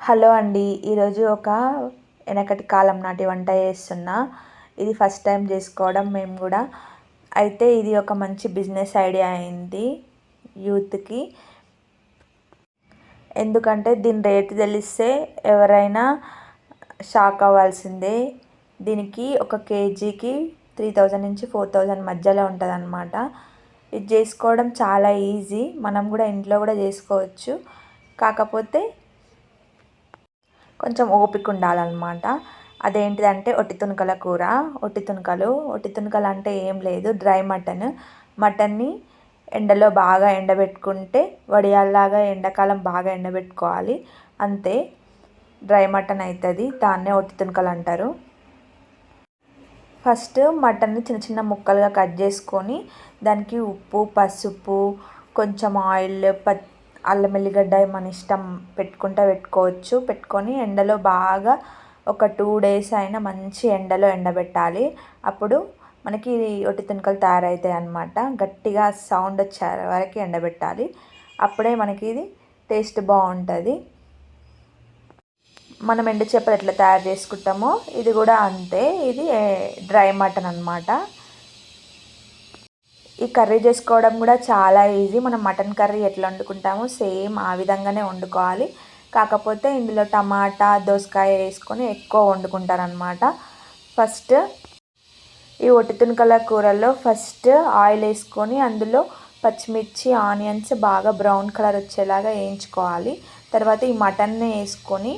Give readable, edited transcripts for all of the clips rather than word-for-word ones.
Hello అండి. ఈరోజు ఒక వెనకటి కాలం నాటి వంట చేస్తున్నా. ఇది ఫస్ట్ టైం చేసుకోవడం మేము కూడా. అయితే ఇది ఒక మంచి బిజినెస్ ఐడియా అయింది యూత్కి. ఎందుకంటే దీని రేటు తెలిస్తే ఎవరైనా షాక్ అవ్వాల్సిందే. దీనికి ఒక కేజీకి 3000 నుంచి 4000 మధ్యలో ఉంటుందన్నమాట. ఇది చేసుకోవడం చాలా ఈజీ. మనం కూడా ఇంట్లో కూడా చేసుకోవచ్చు. కాకపోతే కొంచెం ఓపిక ఉండాలన్నమాట. అదేంటిదంటే ఒట్టి తునకల కూర. ఒట్టి తునకలు అంటే ఏం లేదు, డ్రై మటన్ని ఎండలో బాగా ఎండబెట్టుకుంటే వడియాల్లాగా ఎండాకాలం బాగా ఎండబెట్టుకోవాలి. అంతే, డ్రై మటన్ అవుతుంది. దాన్నే ఒట్టి తునకలు అంటారు. ఫస్ట్ మటన్ని చిన్న చిన్న ముక్కలుగా కట్ చేసుకొని దానికి ఉప్పు, పసుపు, కొంచెం ఆయిల్, అల్లం ఎల్లిగడ్డ మన ఇష్టం పెట్టుకోవచ్చు. పెట్టుకొని ఎండలో బాగా ఒక 2 days అయినా మంచి ఎండలో ఎండబెట్టాలి. అప్పుడు మనకి ఒట్టి తునకలు తయారవుతాయి అన్నమాట. గట్టిగా సౌండ్ వచ్చే వరకు ఎండబెట్టాలి. అప్పుడే మనకి ఇది టేస్ట్ బాగుంటుంది. మనం ఎండు చేపలు ఎట్లా తయారు చేసుకుంటామో ఇది కూడా అంతే. ఇది డ్రై మటన్ అన్నమాట. ఈ కర్రీ చేసుకోవడం కూడా చాలా ఈజీ. మనం మటన్ కర్రీ ఎట్లా వండుకుంటామో సేమ్ ఆ విధంగానే వండుకోవాలి. కాకపోతే ఇందులో టమాటా, దోసకాయ వేసుకొని ఎక్కువ వండుకుంటారనమాట. ఫస్ట్ ఈ ఒట్టి తునకల కూరలో ఫస్ట్ ఆయిల్ వేసుకొని అందులో పచ్చిమిర్చి, ఆనియన్స్ బాగా బ్రౌన్ కలర్ వచ్చేలాగా వేయించుకోవాలి. తర్వాత ఈ మటన్ని వేసుకొని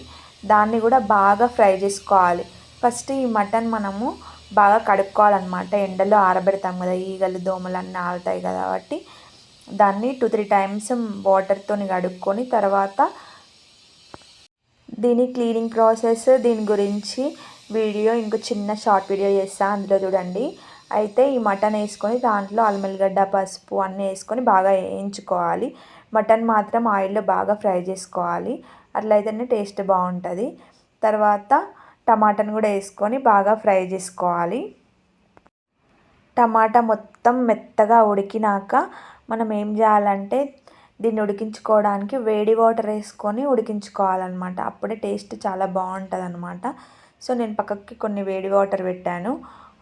దాన్ని కూడా బాగా ఫ్రై చేసుకోవాలి. ఫస్ట్ ఈ మటన్ మనము బాగా కడుక్కోవాలన్నమాట. ఎండలో ఆరబెడతాం కదా, ఈగలు దోమలు అన్నీ ఆలుతాయి కాబట్టి దాన్ని 2-3 times వాటర్తో కడుక్కొని తర్వాత దీని క్లీనింగ్ ప్రాసెస్, దీని గురించి వీడియో ఇంకో చిన్న షార్ట్ వీడియో చేస్తాను, అందులో చూడండి. అయితే ఈ మటన్ వేసుకొని దాంట్లో అల్లం ఎల్లిగడ్డ, పసుపు అన్నీ వేసుకొని బాగా వేయించుకోవాలి. మటన్ మాత్రం ఆయిల్లో బాగా ఫ్రై చేసుకోవాలి. అట్లయితేనే టేస్ట్ బాగుంటుంది. తర్వాత టమాటాను కూడా వేసుకొని బాగా ఫ్రై చేసుకోవాలి. టమాటా మొత్తం మెత్తగా ఉడికినాక మనం ఏం చేయాలంటే దీన్ని ఉడికించుకోవడానికి వేడి వాటర్ వేసుకొని ఉడికించుకోవాలన్నమాట. అప్పుడే టేస్ట్ చాలా బాగుంటుంది అన్నమాట. సో నేను పక్కకి కొన్ని వేడి వాటర్ పెట్టాను.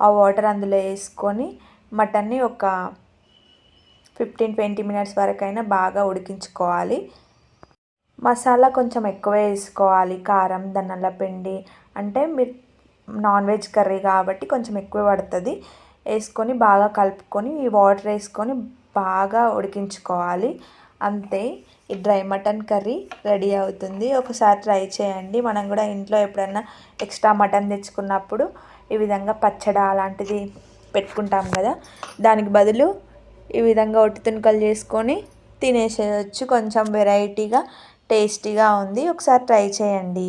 ఆ వాటర్ అందులో వేసుకొని మటన్ని ఒక 15-20 minutes వరకైనా బాగా ఉడికించుకోవాలి. మసాలా కొంచెం ఎక్కువ వేసుకోవాలి. కారం, ధనియాల పిండి, అంటే మీరు నాన్ వెజ్ కర్రీ కాబట్టి కొంచెం ఎక్కువ పడుతుంది. వేసుకొని బాగా కలుపుకొని ఈ వాటర్ వేసుకొని బాగా ఉడికించుకోవాలి. అంతే, ఈ డ్రై మటన్ కర్రీ రెడీ అవుతుంది. ఒకసారి ట్రై చేయండి. మనం కూడా ఇంట్లో ఎప్పుడైనా ఎక్స్ట్రా మటన్ తెచ్చుకున్నప్పుడు ఈ విధంగా పచ్చడి అలాంటిది పెట్టుకుంటాం కదా, దానికి బదులు ఈ విధంగా ఒట్టి తునకలు చేసుకొని తినేసేయచ్చు. కొంచెం వెరైటీగా టేస్టీగా ఉంది. ఒకసారి ట్రై చేయండి.